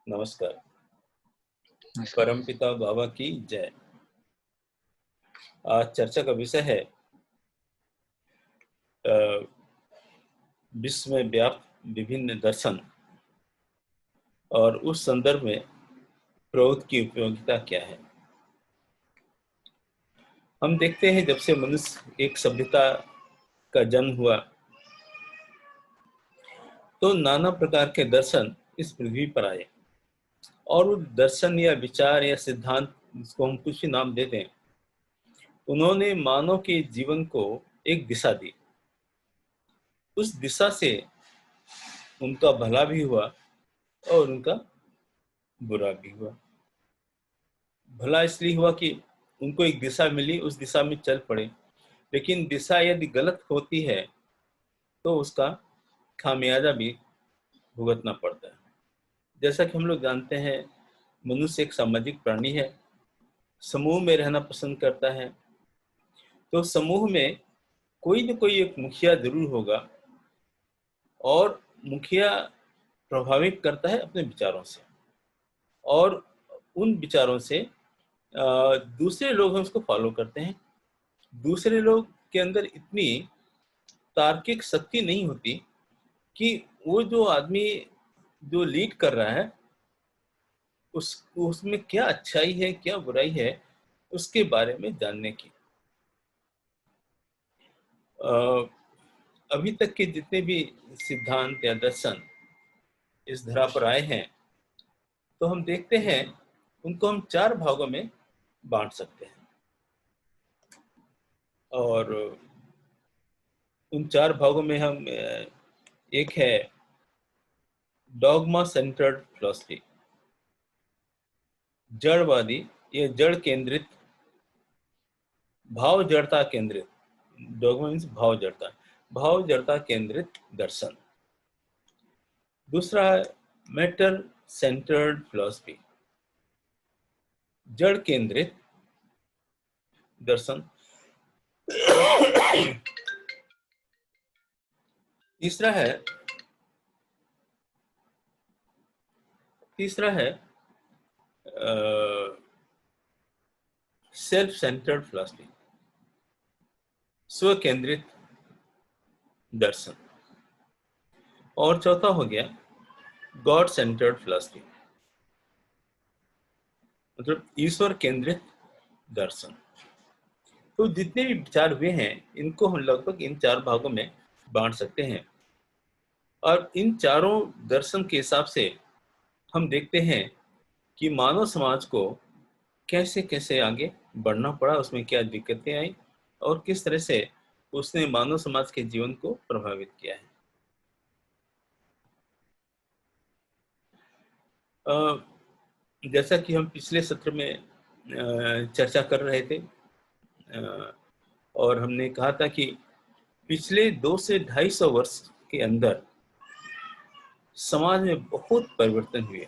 नमस्कार। नमस्कार। परमपिता बाबा की जय। आज चर्चा का विषय है अ, विश्व में व्याप्त विभिन्न दर्शन और उस संदर्भ में प्रौध की उपयोगिता क्या है। हम देखते हैं जब से मनुष्य एक सभ्यता का जन्म हुआ तो नाना प्रकार के दर्शन इस पृथ्वी पर आए और वो दर्शन या विचार या सिद्धांत, जिसको हम कुछ भी नाम देते हैं, उन्होंने मानव के जीवन को एक दिशा दी। उस दिशा से उनका भला भी हुआ और उनका बुरा भी हुआ। भला इसलिए हुआ कि उनको एक दिशा मिली, उस दिशा में चल पड़े, लेकिन दिशा यदि गलत होती है तो उसका खामियाजा भी भुगतना पड़ता है। जैसा कि हम लोग जानते हैं, मनुष्य एक सामाजिक प्राणी है, समूह में रहना पसंद करता है। तो समूह में कोई न कोई एक मुखिया जरूर होगा और मुखिया प्रभावित करता है अपने विचारों से, और उन विचारों से दूसरे लोग हैं उसको फॉलो करते हैं। दूसरे लोग के अंदर इतनी तार्किक शक्ति नहीं होती कि वो जो आदमी जो लीड कर रहा है उसमें क्या अच्छाई है क्या बुराई है उसके बारे में जानने की। अभी तक के जितने भी सिद्धांत या दर्शन इस धरा पर आए हैं तो हम देखते हैं उनको हम 4 भागों में बांट सकते हैं। और उन 4 भागों में हम एक है डॉगमा सेंटर्ड फिलॉसफी, जड़वादी या जड़ केंद्रित, भाव जड़ता केंद्रित। डॉगमा मीन्स भाव जड़ता केंद्रित दर्शन। दूसरा है मैटर सेंटर्ड फिलॉसफी, जड़ केंद्रित दर्शन। तीसरा है सेल्फ सेंटर्ड फिलॉसफी, स्व केंद्रित दर्शन। और चौथा हो गया गॉड सेंटर्ड फिलॉसफी, मतलब ईश्वर केंद्रित दर्शन। तो जितने भी विचार हुए हैं इनको हम लगभग इन 4 भागों में बांट सकते हैं। और इन चारों दर्शन के हिसाब से हम देखते हैं कि मानव समाज को कैसे कैसे आगे बढ़ना पड़ा, उसमें क्या दिक्कतें आई और किस तरह से उसने मानव समाज के जीवन को प्रभावित किया है। जैसा कि हम पिछले सत्र में चर्चा कर रहे थे और हमने कहा था कि पिछले 2 से 250 वर्ष के अंदर समाज में बहुत परिवर्तन हुए।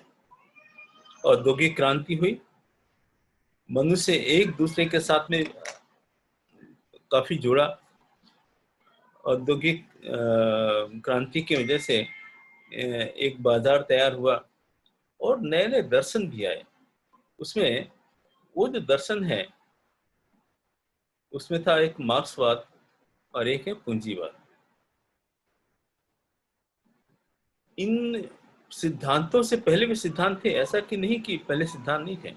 औद्योगिक क्रांति हुई, मनुष्य एक दूसरे के साथ में काफी जुड़ा। औद्योगिक क्रांति की वजह से एक बाजार तैयार हुआ और नए नए दर्शन भी आए। उसमें वो जो दर्शन है उसमें था एक मार्क्सवाद और एक है पूंजीवाद। इन सिद्धांतों से पहले भी सिद्धांत थे, ऐसा कि नहीं कि पहले सिद्धांत नहीं थे।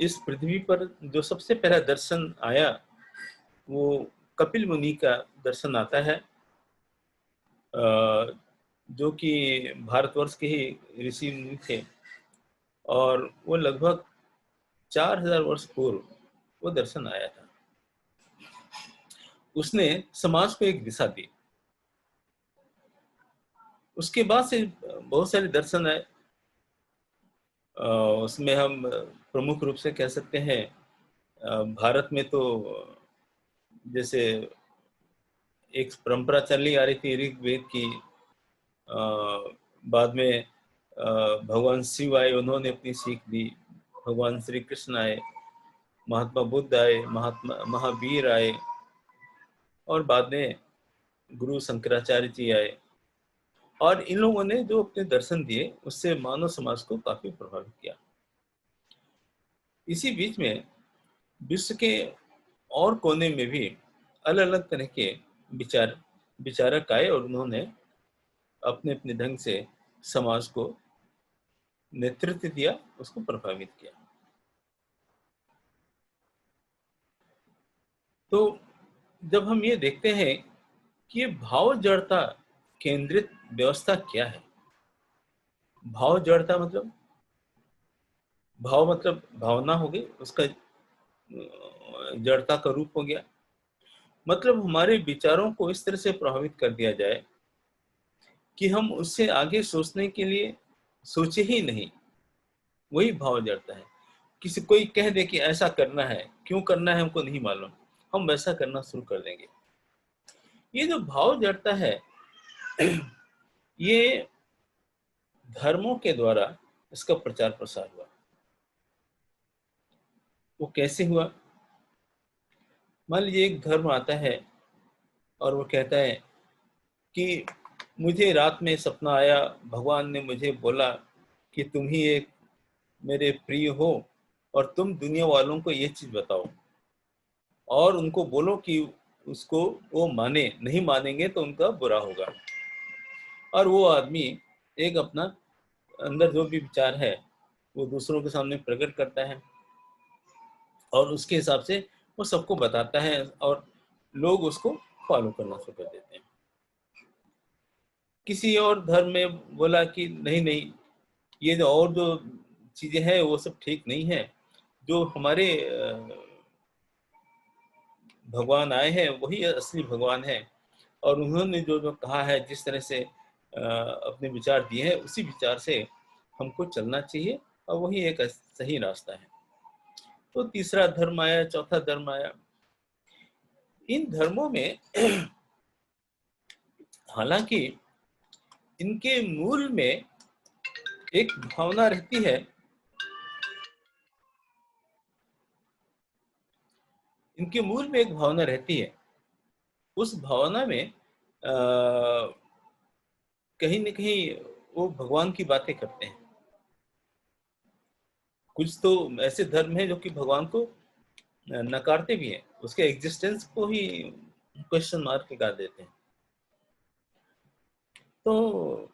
इस पृथ्वी पर जो सबसे पहला दर्शन आया वो कपिल मुनि का दर्शन आता है, जो कि भारतवर्ष के ही ऋषि मुनि थे। और वो लगभग 4000 वर्ष पूर्व वो दर्शन आया था। उसने समाज को एक दिशा दी। उसके बाद से बहुत सारे दर्शन आए। उसमें हम प्रमुख रूप से कह सकते हैं भारत में तो जैसे एक परंपरा चली आ रही थी ऋग्वेद की। बाद में भगवान शिव आए, उन्होंने अपनी सीख दी। भगवान श्री कृष्ण आए, महात्मा बुद्ध आए, महात्मा महावीर आए, और बाद में गुरु शंकराचार्य जी आए। और इन लोगों ने जो अपने दर्शन दिए उससे मानव समाज को काफी प्रभावित किया। इसी बीच में विश्व के और कोने में भी अलग अलग तरह के विचारक आए और उन्होंने अपने अपने ढंग से समाज को नेतृत्व दिया, उसको प्रभावित किया। तो जब हम ये देखते हैं कि ये भाव जड़ता केंद्रित व्यवस्था क्या है, भाव जड़ता मतलब भाव मतलब भावना हो गई, उसका जड़ता का रूप हो गया, मतलब हमारे विचारों को इस तरह से प्रभावित कर दिया जाए कि हम उससे आगे सोचने के लिए सोचे ही नहीं, वही भाव जड़ता है। किसी कोई कह दे कि ऐसा करना है, क्यों करना है हमको नहीं मालूम, हम वैसा करना शुरू कर देंगे। ये जो भाव जड़ता है ये धर्मों के द्वारा इसका प्रचार प्रसार हुआ। वो कैसे हुआ? मान लीजिए एक धर्म आता है और वो कहता है कि मुझे रात में सपना आया, भगवान ने मुझे बोला कि तुम ही एक मेरे प्रिय हो और तुम दुनिया वालों को ये चीज बताओ और उनको बोलो कि उसको वो माने, नहीं मानेंगे तो उनका बुरा होगा। और वो आदमी एक अपना अंदर जो भी विचार है वो दूसरों के सामने प्रकट करता है और उसके हिसाब से वो सबको बताता है और लोग उसको फॉलो करना शुरू कर देते हैं। किसी और धर्म में बोला कि नहीं नहीं, ये जो और जो चीजें हैं वो सब ठीक नहीं है, जो हमारे भगवान आए हैं वही असली भगवान है और उन्होंने जो जो कहा है, जिस तरह से अपने विचार दिए हैं उसी विचार से हमको चलना चाहिए और वही एक सही रास्ता है। तो तीसरा धर्म आया, चौथा धर्म आया। इन धर्मों में हालांकि इनके मूल में एक भावना रहती है, इनके मूल में एक भावना रहती है। उस भावना में कहीं न कहीं वो भगवान की बातें करते हैं। कुछ तो ऐसे धर्म हैं जो कि भगवान को नकारते भी हैं, उसके एग्जिस्टेंस को ही क्वेश्चन मार्क लगा देते हैं। तो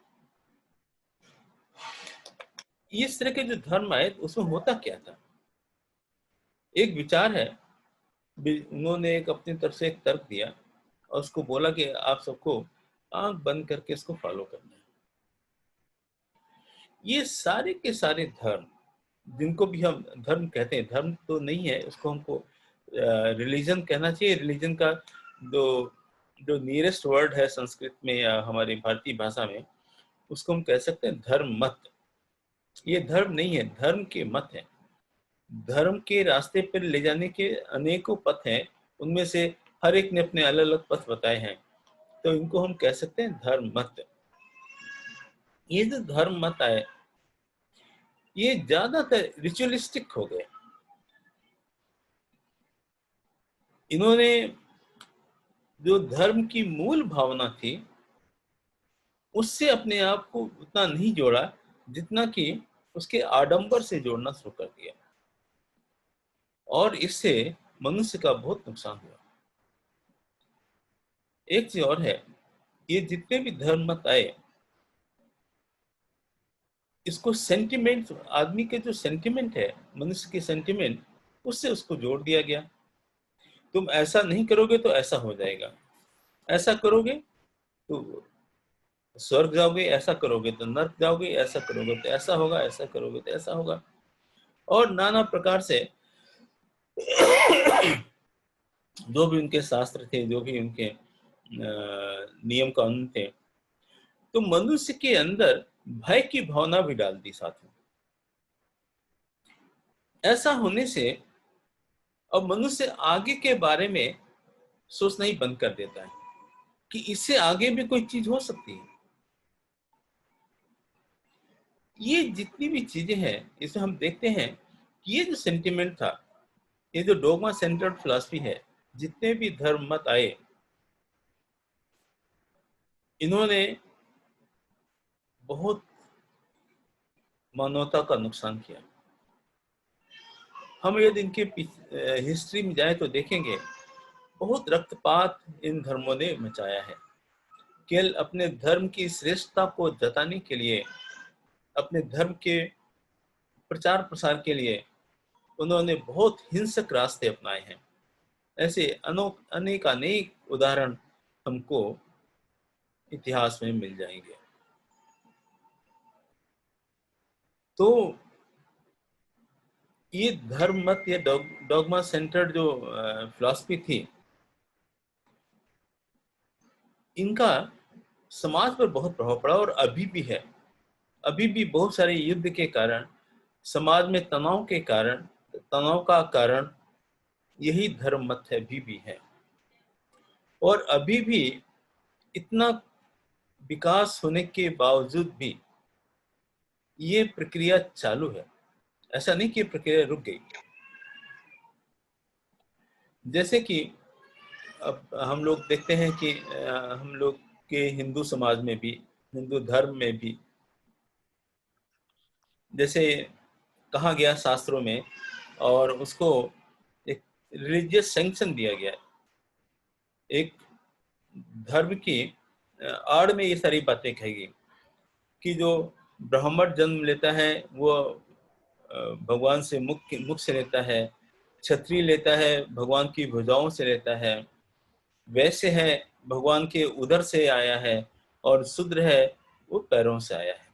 इस तरह के जो धर्म आए उसमें होता क्या था? एक विचार है, उन्होंने एक अपनी तरफ से एक तर्क दिया और उसको बोला कि आप सबको आंख बंद करके इसको फॉलो करना है। ये सारे के सारे धर्म, जिनको भी हम धर्म कहते हैं, धर्म तो नहीं है, उसको हमको रिलीजन कहना चाहिए। रिलीजन का जो जो नियरेस्ट वर्ड है संस्कृत में या हमारी भारतीय भाषा में, उसको हम कह सकते हैं धर्म मत। ये धर्म नहीं है, धर्म के मत है। धर्म के रास्ते पर ले जाने के अनेकों पथ हैं, उनमें से हर एक ने अपने अलग अलग पथ बताए हैं, तो इनको हम कह सकते हैं धर्म मत। ये जो धर्म मत आए ये ज्यादातर रिचुअलिस्टिक हो गए। इन्होंने जो धर्म की मूल भावना थी उससे अपने आप को उतना नहीं जोड़ा जितना कि उसके आडंबर से जोड़ना शुरू कर दिया और इससे मनुष्य का बहुत नुकसान हुआ। एक चीज और है, ये जितने भी धर्म मत आए, इसको सेंटिमेंट, आदमी के जो सेंटिमेंट है, मनुष्य के सेंटिमेंट, उससे उसको जोड़ दिया गया। तुम ऐसा नहीं करोगे तो ऐसा हो जाएगा, ऐसा करोगे तो स्वर्ग जाओगे, ऐसा करोगे तो नर्क जाओगे, ऐसा करोगे तो ऐसा होगा, ऐसा करोगे तो ऐसा होगा। और नाना प्रकार से जो भी उनके शास्त्र थे, जो भी उनके नियम कानून थे, तो मनुष्य के अंदर भय की भावना भी डाल दी साथ में। ऐसा होने से अब मनुष्य आगे के बारे में सोचना ही बंद कर देता है कि इससे आगे भी कोई चीज हो सकती है। ये जितनी भी चीजें हैं इसमें हम देखते हैं कि ये जो सेंटिमेंट था, ये जो डोगमा सेंटर्ड फिलॉसफी है, जितने भी धर्म मत आए, इन्होंने बहुत मानवता का नुकसान किया। हम यदि इनके हिस्ट्री में जाए तो देखेंगे बहुत रक्तपात इन धर्मों ने मचाया है। केवल अपने धर्म की श्रेष्ठता को जताने के लिए, अपने धर्म के प्रचार प्रसार के लिए उन्होंने बहुत हिंसक रास्ते अपनाए हैं। ऐसे अनेक अनेक उदाहरण हमको इतिहास में मिल जाएंगे। तो ये धर्म मत या डॉगमा सेंटर्ड जो फिलॉसफी थी, इनका समाज पर बहुत प्रभाव पड़ा और अभी भी है। अभी भी बहुत सारे युद्ध के कारण, समाज में तनाव के कारण, तनाव का कारण यही धर्म मत है, अभी भी है। और अभी भी इतना विकास होने के बावजूद भी ये प्रक्रिया चालू है। ऐसा नहीं कि प्रक्रिया रुक गई। जैसे कि अब हम लोग देखते हैं कि हम लोग के हिंदू समाज में भी, हिंदू धर्म में भी, जैसे कहा गया शास्त्रों में, और उसको एक रिलीजियस सैंक्शन दिया गया है। एक धर्म की आड़ में ये सारी बातें कहेगी कि जो ब्राह्मण जन्म लेता है वो भगवान से मुख से लेता है, क्षत्रिय लेता है भगवान की भुजाओं से लेता है, वैश्य है भगवान के उदर से आया है, और शूद्र है वो पैरों से आया है।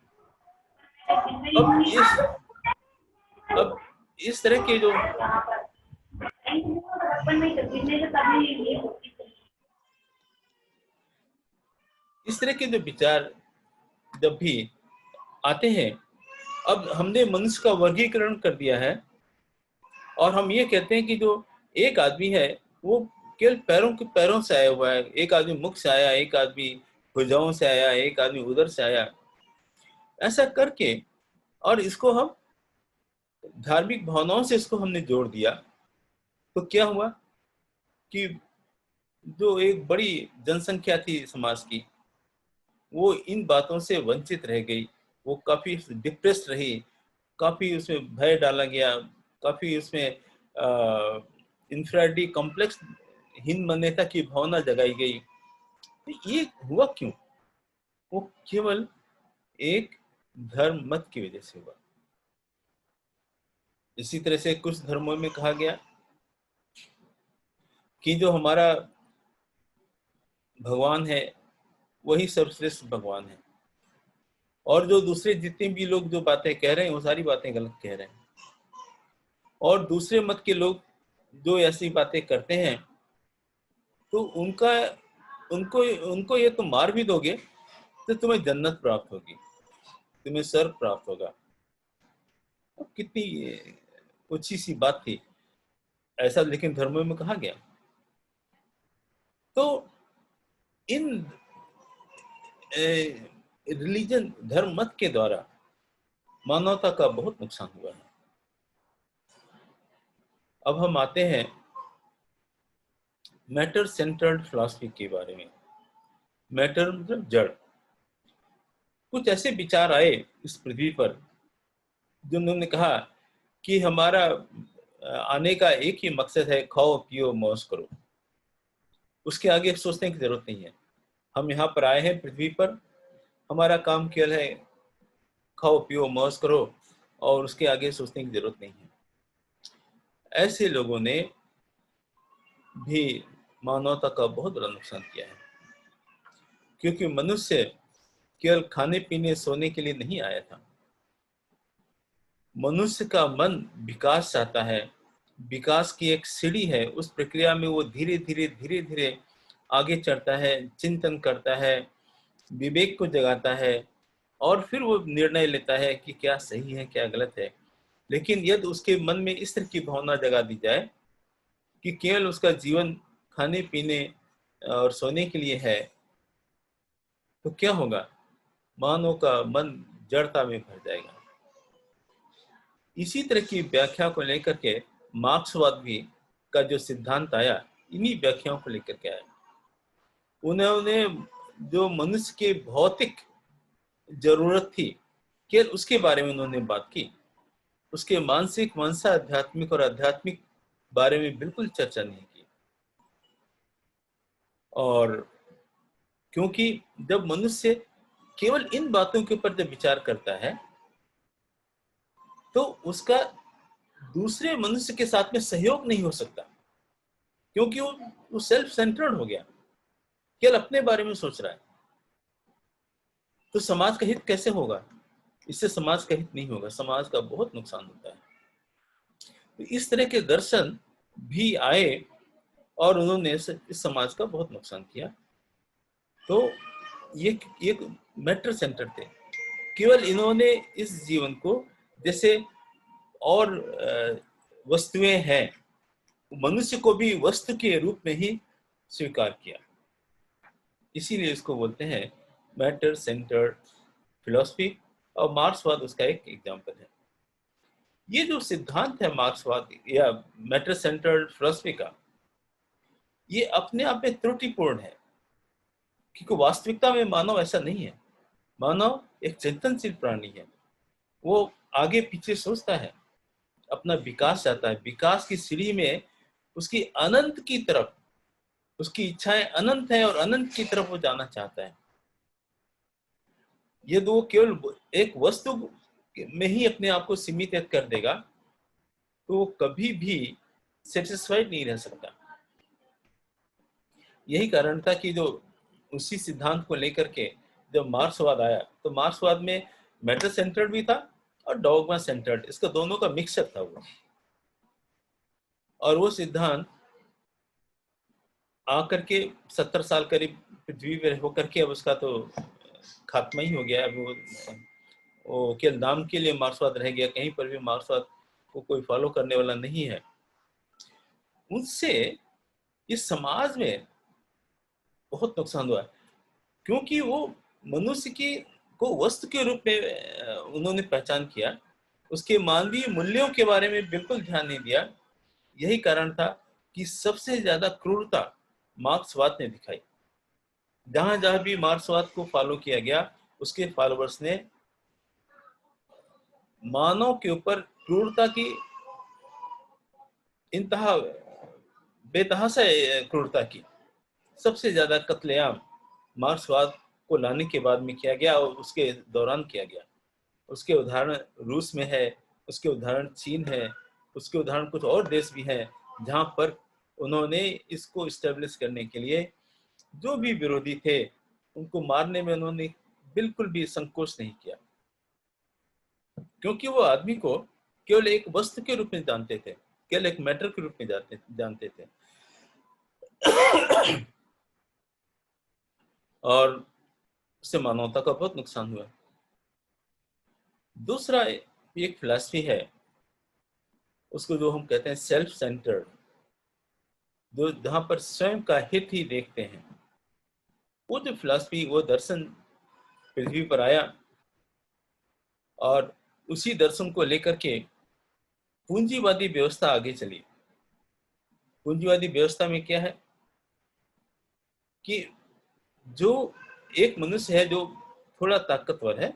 अब इस तरह के जो विचार जब भी आते हैं, अब हमने मनुष्य का वर्गीकरण कर दिया है और हम ये कहते हैं कि जो एक आदमी है वो केवल पैरों से आया हुआ है, एक आदमी मुख से आया, एक आदमी भुजाओं से आया, एक आदमी उदर से आया, ऐसा करके, और इसको हम धार्मिक भावनाओं से इसको हमने जोड़ दिया। तो क्या हुआ कि जो एक बड़ी जनसंख्या थी समाज की, वो इन बातों से वंचित रह गई, वो काफी डिप्रेस्ड रही, काफी उसमें भय डाला गया, काफी उसमें इंफीरियरिटी कॉम्प्लेक्स, हीन मान्यता की भावना जगाई गई। तो ये हुआ क्यों? वो केवल एक धर्म मत की वजह से हुआ। इसी तरह से कुछ धर्मों में कहा गया कि जो हमारा भगवान है वही सर्वश्रेष्ठ भगवान है, और जो दूसरे जितने भी लोग जो बातें कह रहे हैं वो सारी बातें गलत कह रहे हैं। और दूसरे मत के लोग जो ऐसी बातें करते हैं तो उनको ये तुम मार भी दोगे तो तुम्हें जन्नत प्राप्त होगी, तुम्हें स्वर्ग प्राप्त होगा। कितनी ऊंची सी बात थी, ऐसा लेकिन धर्मों में कहा गया। तो इन रिलीजन, धर्म मत के द्वारा मानवता का बहुत नुकसान हुआ है। अब हम आते हैं मैटर सेंटर्ड फिलॉसफी के बारे में। मैटर मतलब जड़। कुछ ऐसे विचार आए इस पृथ्वी पर जिन्होंने कहा कि हमारा आने का एक ही मकसद है, खाओ पियो मौज करो, उसके आगे सोचने की जरूरत नहीं है। हम यहाँ पर आए हैं पृथ्वी पर, हमारा काम केवल है खाओ पियो मौज करो, और उसके आगे सोचने की जरूरत नहीं है। ऐसे लोगों ने भी मानवता का बहुत बड़ा नुकसान किया है, क्योंकि मनुष्य केवल खाने पीने सोने के लिए नहीं आया था। मनुष्य का मन विकास चाहता है, विकास की एक सीढ़ी है, उस प्रक्रिया में वो धीरे धीरे आगे चढ़ता है, चिंतन करता है, विवेक को जगाता है, और फिर वो निर्णय लेता है कि क्या सही है क्या गलत है। लेकिन यदि उसके मन में इस तरह की भावना जगा दी जाए कि केवल उसका जीवन खाने पीने और सोने के लिए है, तो क्या होगा? मानव का मन जड़ता में भर जाएगा। इसी तरह की व्याख्या को लेकर के मार्क्सवाद भी का जो सिद्धांत आया, इन्हीं व्याख्याओं को लेकर के आया। उन्होंने जो मनुष्य के भौतिक जरूरत थी, केवल उसके बारे में उन्होंने बात की। उसके मानसिक, मनसा, आध्यात्मिक और आध्यात्मिक बारे में बिल्कुल चर्चा नहीं की। और क्योंकि जब मनुष्य केवल इन बातों के ऊपर जब विचार करता है तो उसका दूसरे मनुष्य के साथ में सहयोग नहीं हो सकता, क्योंकि वो सेल्फ सेंटर्ड हो गया, केवल अपने बारे में सोच रहा है। तो समाज का हित कैसे होगा? इससे समाज का हित नहीं होगा, समाज का बहुत नुकसान होता है। तो इस तरह के दर्शन भी आए और उन्होंने इस समाज का बहुत नुकसान किया। तो ये मैटर सेंटर थे। केवल इन्होंने इस जीवन को जैसे और वस्तुएं हैं, मनुष्य को भी वस्तु के रूप में ही स्वीकार किया। इसीलिए इसको बोलते हैं मैटर सेंटर्ड फिलॉसफी, और मार्क्सवाद उसका एक एग्जांपल है। ये जो सिद्धांत है मार्क्सवाद या मैटर सेंटर्ड फिलॉसफी का, ये अपने आप में त्रुटिपूर्ण है, क्योंकि वास्तविकता में मानव ऐसा नहीं है। मानव एक चिंतनशील प्राणी है, वो आगे पीछे सोचता है, अपना विकास चाहता है। विकास की सीढ़ी में उसकी अनंत की तरफ, उसकी इच्छाएं अनंत है और अनंत की तरफ वो जाना चाहता है। ये वो केवल एक वस्तु में ही अपने आप को सीमित कर देगा तो वो कभी भी सेटिस्फाइड नहीं रह सकता। यही कारण था कि जो उसी सिद्धांत को लेकर के जब मार्क्सवाद आया, तो मार्क्सवाद में मैटर सेंटर्ड भी था और डॉगमा सेंटर्ड, इसका दोनों का मिक्सचर था वो। और वो सिद्धांत आकर के 70 साल करीब पृथ्वी पर होकर के अब उसका तो खात्मा ही हो गया। अब वो केवल नाम के लिए मार्क्सवाद रह गया, कहीं पर भी मार्क्सवाद को कोई फॉलो करने वाला नहीं है। उससे इस समाज में बहुत नुकसान हुआ, क्योंकि वो मनुष्य की को वस्तु के रूप में उन्होंने पहचान किया, उसके मानवीय मूल्यों के बारे में बिल्कुल ध्यान नहीं दिया। यही कारण था कि सबसे ज्यादा क्रूरता मार्क्सवाद ने दिखाई। जहां जहां भी मार्क्सवाद को फॉलो किया गया, उसके फॉलोअर्स ने मानव के ऊपर क्रूरता की इंतहा, बेतहाशा क्रूरता की। सबसे ज्यादा कत्लेआम मार्क्सवाद को लाने के बाद में किया गया और उसके दौरान किया गया। उसके उदाहरण रूस में है, उसके उदाहरण चीन है, उसके उदाहरण कुछ और देश भी हैं जहां पर उन्होंने इसको इस्टेब्लिश करने के लिए जो भी विरोधी थे उनको मारने में उन्होंने बिल्कुल भी संकोच नहीं किया, क्योंकि वो आदमी को केवल एक वस्तु के रूप में जानते थे, केवल एक मैटर के रूप में जानते थे। और उससे मानवता का बहुत नुकसान हुआ। दूसरा एक फिलॉसफी है, उसको जो हम कहते हैं सेल्फ सेंटर्ड, जो जहां पर स्वयं का हित ही देखते हैं। वो जो फिलॉसफी, वो दर्शन पृथ्वी पर आया और उसी दर्शन को लेकर के पूंजीवादी व्यवस्था आगे चली। पूंजीवादी व्यवस्था में क्या है कि जो एक मनुष्य है जो थोड़ा ताकतवर है,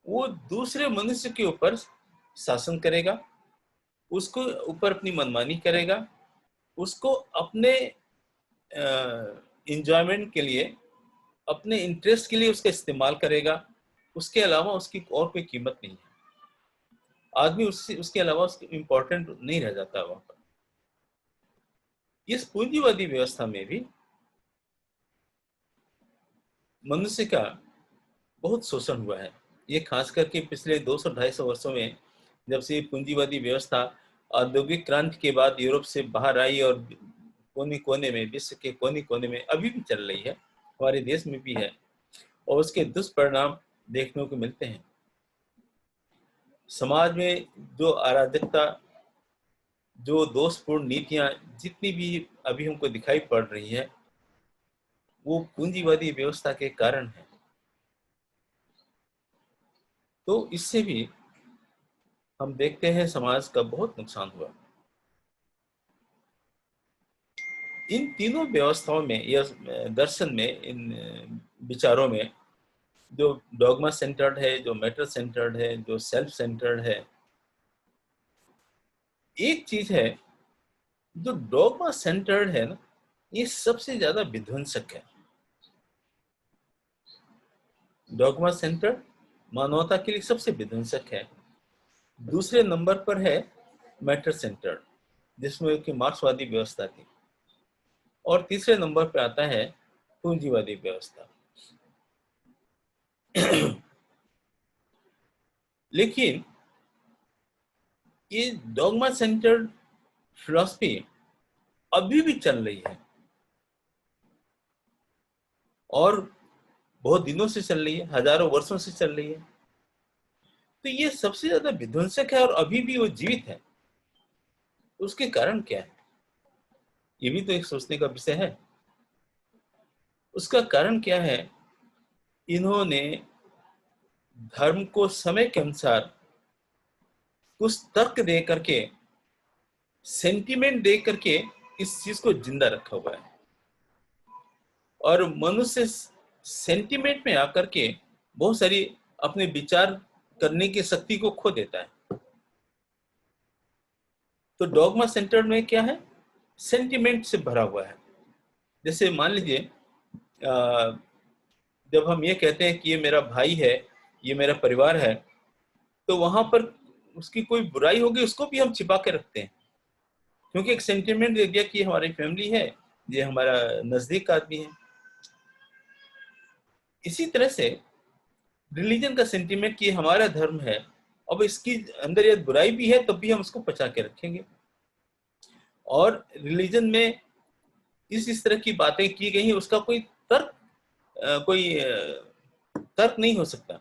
वो दूसरे मनुष्य के ऊपर शासन करेगा, उसको ऊपर अपनी मनमानी करेगा, उसको अपने इंजॉयमेंट के लिए, अपने इंटरेस्ट के लिए उसका इस्तेमाल करेगा। उसके अलावा उसकी और कोई कीमत नहीं है। आदमी उसके अलावा उसके इम्पोर्टेंट नहीं रह जाता वहां पर। इस पूंजीवादी व्यवस्था में भी मनुष्य का बहुत शोषण हुआ है। ये खास करके पिछले 200-250 वर्षों में, जब से पूंजीवादी व्यवस्था औद्योगिक क्रांति के बाद यूरोप से बाहर आई और कोने कोने में, विश्व के कोने कोने में अभी भी चल रही है, हमारे देश में भी है, और उसके दुष्परिणाम देखने को मिलते हैं। समाज में जो अराजकता, जो दोषपूर्ण नीतियां जितनी भी अभी हमको दिखाई पड़ रही है, वो पूंजीवादी व्यवस्था के कारण है। तो इससे भी हम देखते हैं समाज का बहुत नुकसान हुआ। इन तीनों व्यवस्थाओं में या दर्शन में, इन विचारों में जो डॉगमा सेंटर्ड है, जो मैटर सेंटर्ड है, जो सेल्फ सेंटर्ड है। एक चीज है, जो डॉगमा सेंटर्ड है ना, ये सबसे ज्यादा विध्वंसक है। डॉगमा सेंटर्ड मानवता के लिए सबसे विध्वंसक है। दूसरे नंबर पर है मैटर सेंटर्ड, जिसमें कि मार्क्सवादी व्यवस्था थी। और तीसरे नंबर पर आता है पूंजीवादी व्यवस्था। लेकिन ये डॉगमा सेंटर्ड फिलॉसफी अभी भी चल रही है, और बहुत दिनों से चल रही है, हजारों वर्षों से चल रही है। तो ये सबसे ज्यादा विध्वंसक है और अभी भी वो जीवित है। उसके कारण क्या है, ये भी तो एक सोचने का विषय है। उसका कारण क्या है, इन्होंने धर्म को समय के अनुसार कुछ तर्क दे करके, सेंटिमेंट दे करके इस चीज को जिंदा रखा हुआ है। और मनुष्य सेंटिमेंट में आकर के बहुत सारी अपने विचार करने की शक्ति को खो देता है। तो डॉगमा सेंटर में क्या है, सेंटिमेंट से भरा हुआ है। जैसे मान लीजिए, जब हम ये कहते हैं कि ये मेरा भाई है, ये मेरा परिवार है, तो वहां पर उसकी कोई बुराई होगी उसको भी हम छिपा के रखते हैं, क्योंकि एक सेंटिमेंट दे दिया कि हमारी फैमिली है, ये हमारा नजदीक आदमी है। इसी तरह से रिलीजन का सेंटिमेंट कि हमारा धर्म है, अब इसकी अंदर यदि बुराई भी है तब भी हम उसको बचा के रखेंगे। और रिलीजन में इस तरह की बातें की गई हैं, उसका कोई तर्क तर्क नहीं हो सकता,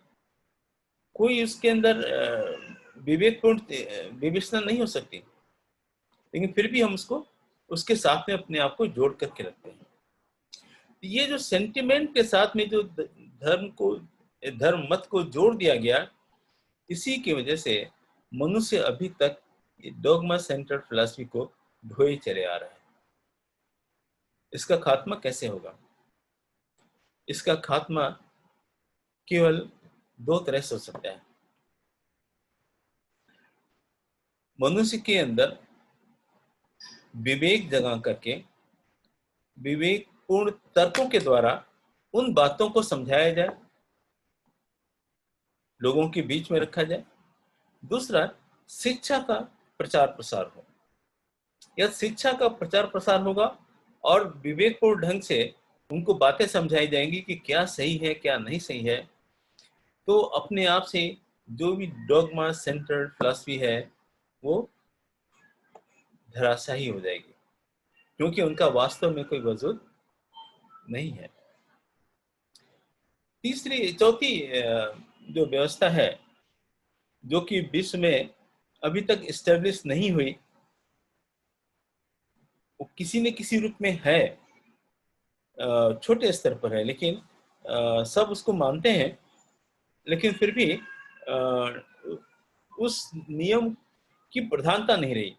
कोई उसके अंदर विवेकपूर्ण विवेचना नहीं हो सकती। लेकिन फिर भी हम उसको उसके साथ में अपने आप को जोड़ करके रखते हैं। ये जो सेंटिमेंट के साथ में जो धर्म मत को जोड़ दिया गया, इसी की वजह से मनुष्य अभी तक डॉगमा सेंटर्ड फिलॉसफी को ढोए चले आ रहा है। इसका खात्मा कैसे होगा? इसका खात्मा केवल दो तरह से हो सकता है। मनुष्य के अंदर विवेक जगा करके, विवेकपूर्ण तर्कों के द्वारा उन बातों को समझाया जाए, लोगों के बीच में रखा जाए। दूसरा, शिक्षा का प्रचार प्रसार हो। यह शिक्षा का प्रचार प्रसार होगा और विवेकपूर्ण ढंग से उनको बातें समझाई जाएंगी कि क्या सही है, क्या नहीं सही है। तो अपने आप से जो भी डॉगमा सेंटर्ड फिलॉसफी है वो धराशायी हो जाएगी, क्योंकि उनका वास्तव में कोई वजूद नहीं है। चौथी जो व्यवस्था है, जो कि विश्व में अभी तक इस्टेब्लिश नहीं हुई, वो किसी न किसी रूप में है, छोटे स्तर पर है, लेकिन सब उसको मानते हैं। लेकिन फिर भी उस नियम की प्रधानता नहीं रही।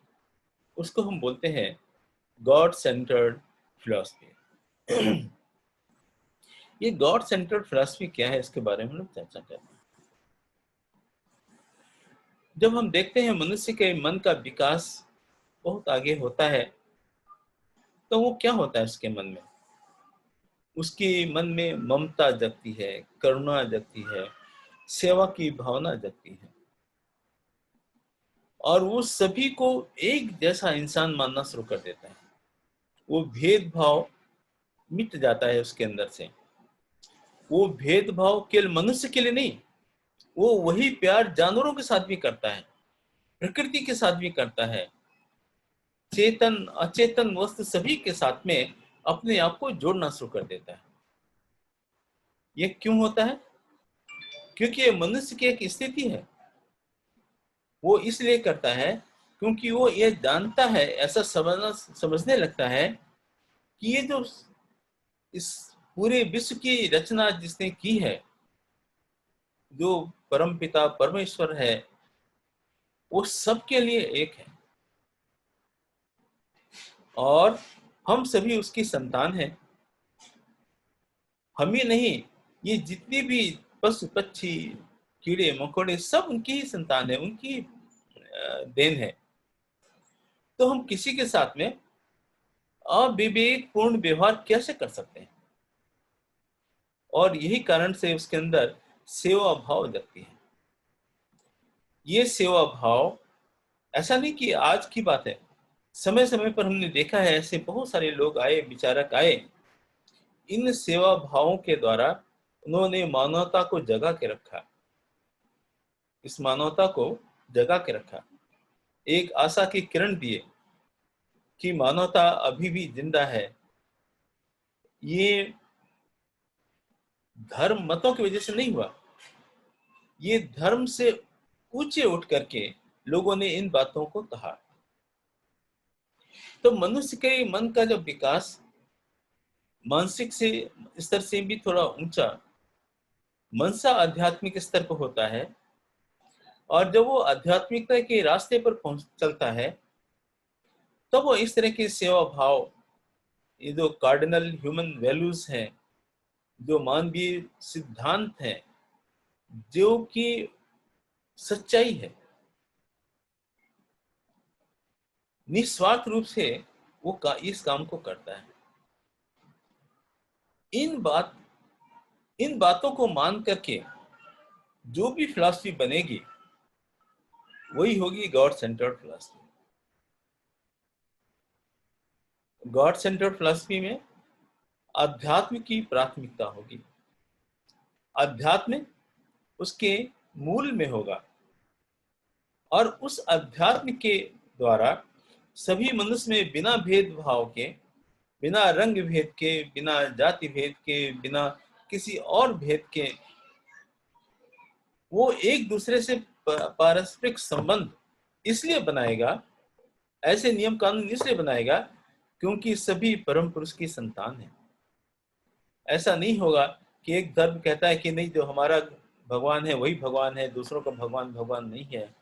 उसको हम बोलते हैं गॉड सेंटर्ड फिलॉसफी। ये गॉड सेंटर्ड फिलॉसफी क्या है, इसके बारे में हम लोग चर्चा करते हैं। जब हम देखते हैं मनुष्य के मन का विकास बहुत आगे होता है, तो वो क्या होता है उसके मन में? उसके मन में ममता जगती है, करुणा जगती है, सेवा की भावना जगती है, और वो सभी को एक जैसा इंसान मानना शुरू कर देता है। वो भेदभाव मिट जाता है उसके अंदर से। वो भेदभाव केवल मनुष्य के लिए नहीं, वो वही प्यार जानवरों के साथ भी करता है, प्रकृति के साथ भी करता है, चेतन अचेतन वस्तु सभी के साथ में अपने आप को जोड़ना शुरू कर देता है। ये क्यों होता है? क्योंकि ये मनुष्य की एक स्थिति है। वो इसलिए करता है क्योंकि वो ये जानता है, ऐसा समझने लगता है कि ये जो इस पूरे विश्व की रचना जिसने की है, जो परम पिता परमेश्वर है, वो सबके लिए एक है, और हम सभी उसकी संतान हैं। हम ही नहीं, ये जितनी भी पशु पक्षी, कीड़े मकोड़े सब उनकी ही संतान है, उनकी देन है। तो हम किसी के साथ में अविवेकपूर्ण व्यवहार कैसे कर सकते हैं? और यही कारण से उसके अंदर सेवा भाव जगती है। ये सेवा भाव ऐसा नहीं कि आज की बात है, समय समय पर हमने देखा है ऐसे बहुत सारे लोग आए, विचारक आए, इन सेवा भावों के द्वारा उन्होंने मानवता को जगा के रखा, इस मानवता को जगा के रखा, एक आशा की किरण दिए कि मानवता अभी भी जिंदा है। ये धर्म मतों की वजह से नहीं हुआ, ये धर्म से ऊंचे उठ करके लोगों ने इन बातों को कहा। तो मनुष्य के मन का जब विकास मानसिक से स्तर से भी थोड़ा ऊंचा मनसा आध्यात्मिक स्तर पर होता है, और जब वो आध्यात्मिकता के रास्ते पर पहुंच चलता है, तो वो इस तरह के सेवा भाव, ये जो कार्डिनल ह्यूमन वैल्यूज हैं, जो मानवीय सिद्धांत हैं, जो कि सच्चाई है, निस्वार्थ रूप से वो इस काम को करता है। इन बातों को मान करके जो भी फिलॉसफी बनेगी वही होगी God centred philosophy. God centred philosophy में अध्यात्म की प्राथमिकता होगी, अध्यात्म उसके मूल में होगा, और उस अध्यात्म के द्वारा सभी मनुष्य में बिना भेदभाव के, बिना रंग भेद के, बिना जाति भेद के, बिना किसी और भेद के, वो एक दूसरे से पारस्परिक संबंध इसलिए बनाएगा, ऐसे नियम कानून इसलिए बनाएगा क्योंकि सभी परम पुरुष की संतान है। ऐसा नहीं होगा कि एक धर्म कहता है कि नहीं, जो हमारा भगवान है वही भगवान है, दूसरों का भगवान भगवान नहीं है,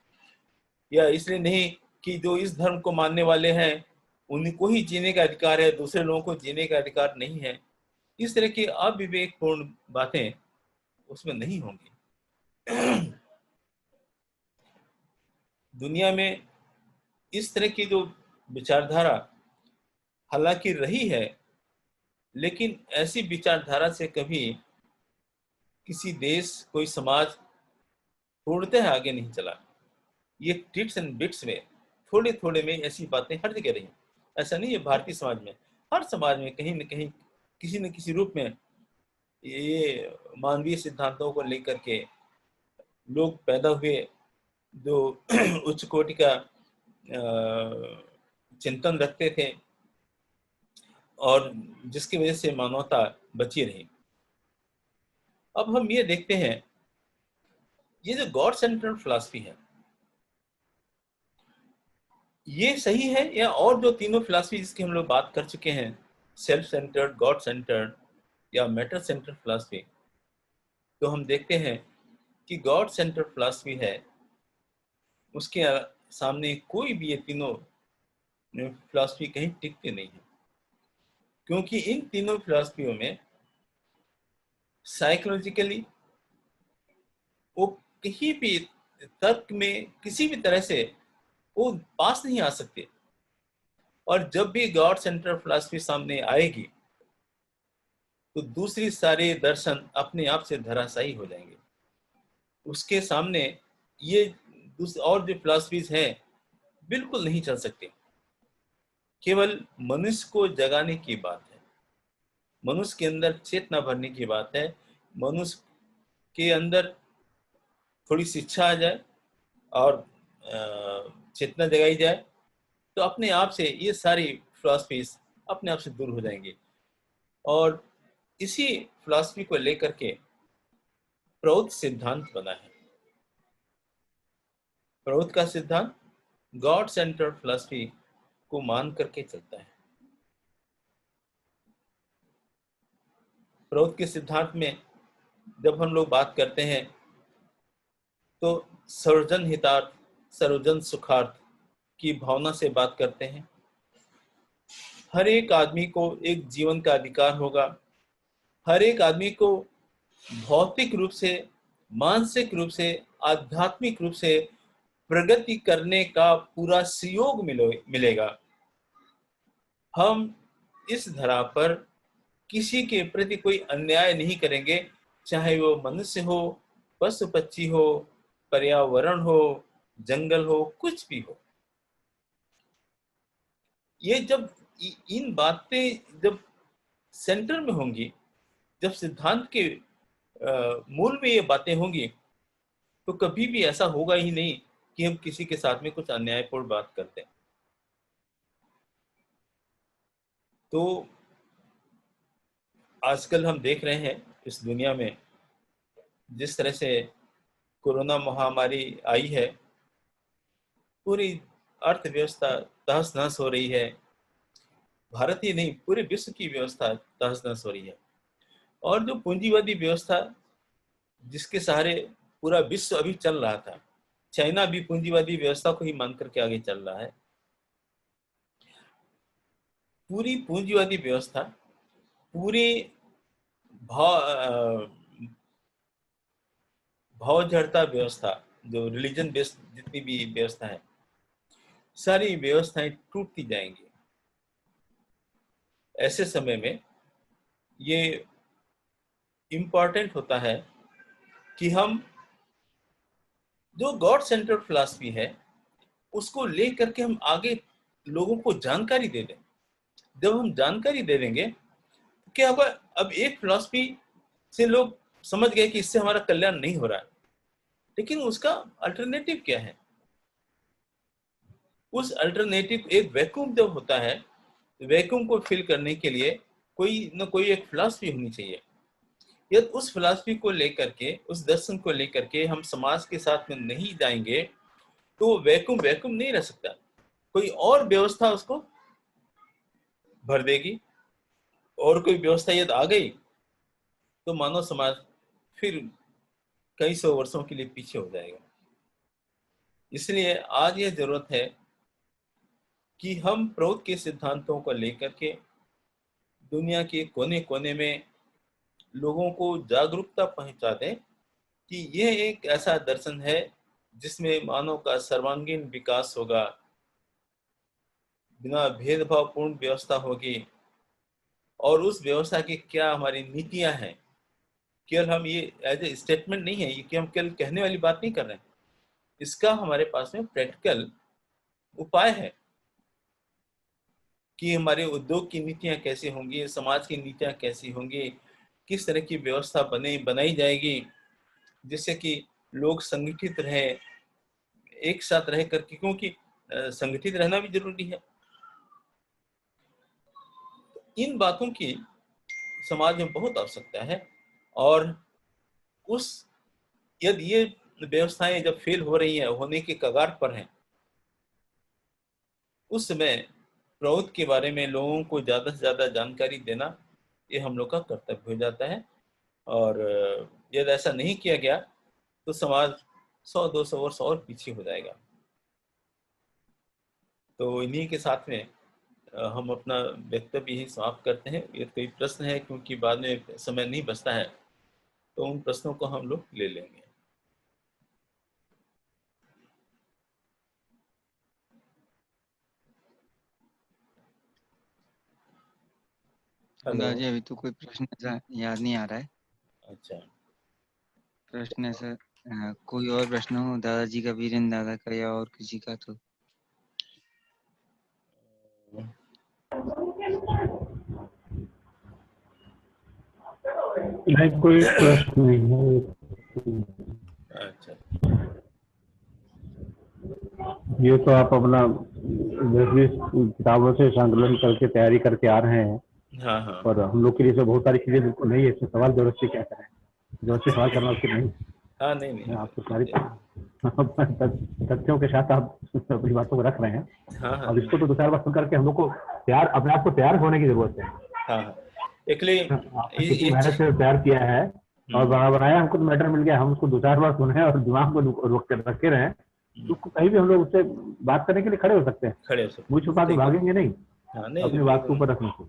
या इसलिए नहीं कि जो इस धर्म को मानने वाले हैं उनको ही जीने का अधिकार है, दूसरे लोगों को जीने का अधिकार नहीं है। इस तरह की अविवेकपूर्ण बातें उसमें नहीं होंगी। दुनिया में इस तरह की जो विचारधारा हालांकि रही है, लेकिन ऐसी विचारधारा से कभी किसी देश, कोई समाज पूर्णतः आगे नहीं चला। ये टिट्स एंड बिट्स में, थोड़े थोड़े में ऐसी बातें हर जगह रही। ऐसा नहीं है भारतीय समाज में, हर समाज में कहीं न कहीं किसी न किसी रूप में ये मानवीय सिद्धांतों को लेकर के लोग पैदा हुए, जो उच्च कोटि का चिंतन रखते थे, और जिसकी वजह से मानवता बची रही। अब हम ये देखते हैं, ये जो गॉड सेंटर्ड फिलॉसफी है, ये सही है, या और जो तीनों फिलॉसफी जिसकी हम लोग बात कर चुके हैं, सेल्फ सेंटर्ड, गॉड सेंटर्ड या मैटर सेंटर्ड फिलॉसफी, तो हम देखते हैं कि गॉड सेंटर्ड फिलॉसफी है, उसके सामने कोई भी ये तीनों फिलॉसफी कहीं टिकती नहीं है, क्योंकि इन तीनों फिलॉसफियों में साइकोलॉजिकली वो कहीं भी तर्क में किसी भी तरह से वो पास नहीं आ सकते। और जब भी गॉड सेंटर्ड फिलॉसफी सामने आएगी तो दूसरी सारे दर्शन अपने आप से धराशायी हो जाएंगे। उसके सामने ये और जो फिलॉसफीज हैं बिल्कुल नहीं चल सकते। केवल मनुष्य को जगाने की बात है, मनुष्य के अंदर चेतना भरने की बात है, मनुष्य के अंदर थोड़ी शिक्षा आ जाए और चेतना जगाई जाए, तो अपने आप से ये सारी फिलॉसफीज अपने आप से दूर हो जाएंगी। और इसी फिलॉसफी को लेकर के प्रौद्ध सिद्धांत बना है। प्रौद्ध का सिद्धांत गॉड सेंटर्ड फिलॉसफी को मान करके चलता है। प्रौद्ध के सिद्धांत में जब हम लोग बात करते हैं तो सर्वजन हितार्थ, सर्वजन सुखार्थ की भावना से बात करते हैं। हर एक आदमी को एक जीवन का अधिकार होगा, हर एक आदमी को भौतिक रूप से, मानसिक रूप से, आध्यात्मिक रूप से प्रगति करने का पूरा सहयोग मिलेगा। हम इस धरा पर किसी के प्रति कोई अन्याय नहीं करेंगे, चाहे वो मनुष्य हो, पशु पक्षी हो, पर्यावरण हो, जंगल हो, कुछ भी हो। ये जब इन बातें जब सेंटर में होंगी, जब सिद्धांत के मूल में ये बातें होंगी, तो कभी भी ऐसा होगा ही नहीं कि हम किसी के साथ में कुछ अन्यायपूर्ण बात करते हैं। तो आजकल हम देख रहे हैं इस दुनिया में जिस तरह से कोरोना महामारी आई है, पूरी अर्थव्यवस्था तहस नहस हो रही है। भारत ही नहीं, पूरे विश्व की व्यवस्था तहस नहस हो रही है। और जो पूंजीवादी व्यवस्था जिसके सहारे पूरा विश्व अभी चल रहा था, चाइना भी पूंजीवादी व्यवस्था को ही मान करके आगे चल रहा है। पूरी पूंजीवादी व्यवस्था, पूरी भाव जड़ता व्यवस्था, जो रिलीजन बेस्ड जितनी भी व्यवस्था है, सारी व्यवस्थाएं टूटती जाएंगी। ऐसे समय में ये इम्पॉर्टेंट होता है कि हम जो गॉड सेंटर्ड फिलॉसफी है उसको ले करके हम आगे लोगों को जानकारी दे दें। जब हम जानकारी दे देंगे तो क्या होगा, अब एक फिलॉसफी से लोग समझ गए कि इससे हमारा कल्याण नहीं हो रहा है, लेकिन उसका अल्टरनेटिव क्या है। उस अल्टरनेटिव, एक वैक्यूम जब होता है, वैक्यूम को फिल करने के लिए कोई न कोई एक फिलॉसफी होनी चाहिए। यदि उस फिलॉसफी को लेकर के, उस दर्शन को लेकर के हम समाज के साथ में नहीं जाएंगे तो वैक्यूम वैक्यूम नहीं रह सकता, कोई और व्यवस्था उसको भर देगी। और कोई व्यवस्था यदि आ गई तो मानव समाज फिर कई सौ वर्षों के लिए पीछे हो जाएगा। इसलिए आज यह जरूरत है कि हम प्रौद्ध के सिद्धांतों को लेकर के दुनिया के कोने कोने में लोगों को जागरूकता पहुंचा दें कि यह एक ऐसा दर्शन है जिसमें मानव का सर्वांगीण विकास होगा, बिना भेदभावपूर्ण व्यवस्था होगी। और उस व्यवस्था की क्या हमारी नीतियां हैं, केवल हम ये एज ए स्टेटमेंट नहीं है, ये कि हम केवल कहने वाली बात नहीं कर रहे हैं, इसका हमारे पास में प्रैक्टिकल उपाय है कि हमारे उद्योग की नीतियां कैसी होंगी, समाज की नीतियां कैसी होंगी, किस तरह की व्यवस्था बनाई जाएगी जिससे कि लोग संगठित रहे, एक साथ रह करके, क्योंकि संगठित रहना भी जरूरी है। इन बातों की समाज में बहुत आवश्यकता है। और उस यदि ये व्यवस्थाएं जब फेल हो रही हैं, होने के कगार पर हैं, उस समय प्रौद्ध के बारे में लोगों को ज़्यादा से ज़्यादा जानकारी देना ये हम लोग का कर्तव्य हो जाता है। और यदि ऐसा नहीं किया गया तो समाज 100-200 वर्ष और पीछे हो जाएगा। तो इन्हीं के साथ में हम अपना वक्तव्य यही समाप्त करते हैं। यदि कोई प्रश्न है, क्योंकि बाद में समय नहीं बचता है, तो उन प्रश्नों को हम लोग ले लेंगे। हेलो। दादाजी अभी तो कोई प्रश्न ऐसा याद नहीं आ रहा है। अच्छा, प्रश्न ऐसा कोई और प्रश्न हो दादाजी का, वीरेंद्र दादा का या और किसी का तो। नहीं, कोई प्रश्न नहीं है। अच्छा, ये तो आप अपना जैसे किताबों से संकलन करके तैयारी करके आ रहे हैं, हाँ हाँ पर हम लोग के लिए तो बहुत सारी चीजें बिल्कुल नहीं है। इससे सवाल जरूरत क्या करें, जरूरत से सवाल करना उसकी नहीं। हाँ, नहीं आपको सारी तथ्यों के साथ आप अपनी बातों को रख रहे हैं। हाँ हाँ और इसको तो दो चार बार सुन करके हम लोग को तैयार, अपने आप को तैयार होने की जरूरत है। हाँ हाँ, एक्चुअली आपने कितनी मेहनत से तैयार किया है और बनाया, हमको तो मैटर मिल गया, हम उसको दो चार बार सुने और दिमाग को रोक कर रखे रहे, तो कहीं भी हम लोग उससे बात करने के लिए खड़े हो सकते हैं। खड़े हो सकते मुझ छुपा के भागेंगे नहीं, हाँ, नहीं, अपनी बात को ऊपर रखने को।